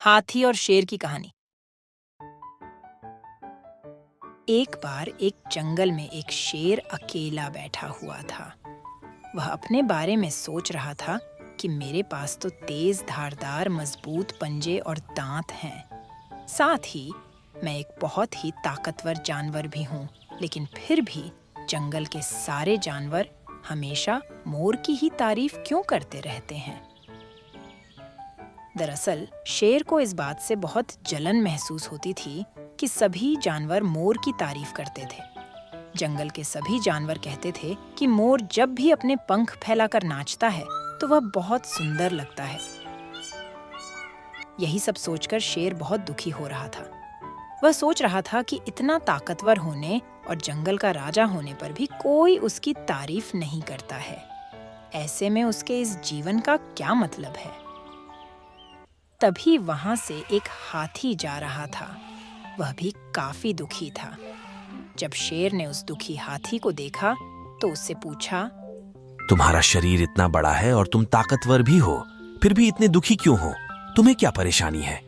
हाथी और शेर की कहानी। एक बार एक जंगल में एक शेर अकेला बैठा हुआ था। वह अपने बारे में सोच रहा था कि मेरे पास तो तेज धारदार मजबूत पंजे और दांत हैं। साथ ही मैं एक बहुत ही ताकतवर जानवर भी हूँ, लेकिन फिर भी जंगल के सारे जानवर हमेशा मोर की ही तारीफ क्यों करते रहते हैं। दरअसल शेर को इस बात से बहुत जलन महसूस होती थी कि सभी जानवर मोर की तारीफ करते थे। जंगल के सभी जानवर कहते थे कि मोर जब भी अपने पंख फैलाकर नाचता है तो वह बहुत सुंदर लगता है। यही सब सोचकर शेर बहुत दुखी हो रहा था। वह सोच रहा था कि इतना ताकतवर होने और जंगल का राजा होने पर भी कोई उसकी तारीफ नहीं करता है। ऐसे में उसके इस जीवन का क्या मतलब है। तभी वहां से एक हाथी जा रहा था। वह भी काफी दुखी था। जब शेर ने उस दुखी हाथी को देखा तो उससे पूछा, तुम्हारा शरीर इतना बड़ा है और तुम ताकतवर भी हो, फिर भी इतने दुखी क्यों हो? तुम्हें क्या परेशानी है?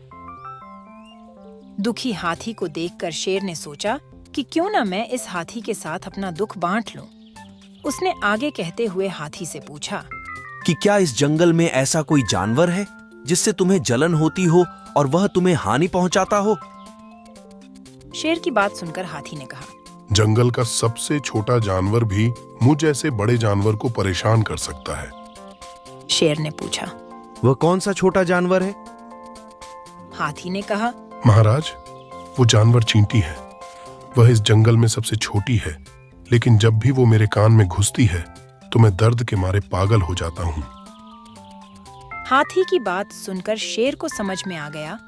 दुखी हाथी को देखकर शेर ने सोचा कि क्यों ना मैं इस हाथी के साथ अपना दुख बांट लूं। उसने आगे कहते हुए हाथी से पूछा कि क्या इस जंगल में ऐसा कोई जानवर है जिससे तुम्हें जलन होती हो और वह तुम्हें हानि पहुंचाता हो? शेर की बात सुनकर हाथी ने कहा, जंगल का सबसे छोटा जानवर भी मुझ जैसे बड़े जानवर को परेशान कर सकता है। शेर ने पूछा, वह कौन सा छोटा जानवर है? हाथी ने कहा, महाराज, वो जानवर चींटी है। वह इस जंगल में सबसे छोटी है, लेकिन जब भी वो मेरे कान में घुसती है तो मैं दर्द के मारे पागल हो जाता हूँ। हाथी की बात सुनकर शेर को समझ में आ गया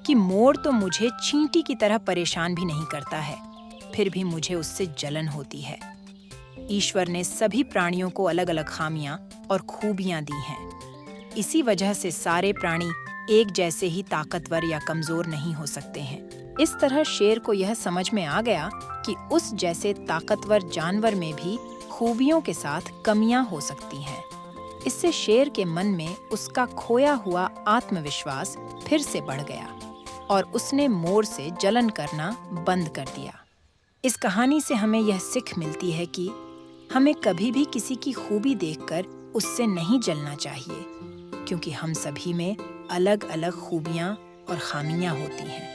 कि मोर तो मुझे चींटी की तरह परेशान भी नहीं करता है, फिर भी मुझे उससे जलन होती है। ईश्वर ने सभी प्राणियों को अलग अलग खामियां और खूबियां दी हैं। इसी वजह से सारे प्राणी एक जैसे ही ताकतवर या कमजोर नहीं हो सकते हैं। इस तरह शेर को यह समझ में आ गया कि उस जैसे ताकतवर जानवर में भी खूबियों के साथ कमियां हो सकती हैं। इससे शेर के मन में उसका खोया हुआ आत्मविश्वास फिर से बढ़ गया और उसने मोर से जलन करना बंद कर दिया। इस कहानी से हमें यह सीख मिलती है कि हमें कभी भी किसी की खूबी देखकर उससे नहीं जलना चाहिए, क्योंकि हम सभी में अलग अलग खूबियां और खामियां होती हैं।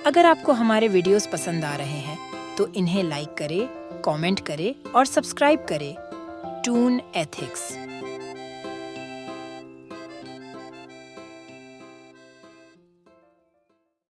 अगर आपको हमारे वीडियोस पसंद आ रहे हैं तो इन्हें लाइक करें, कमेंट करें और सब्सक्राइब करें। Toon ethics.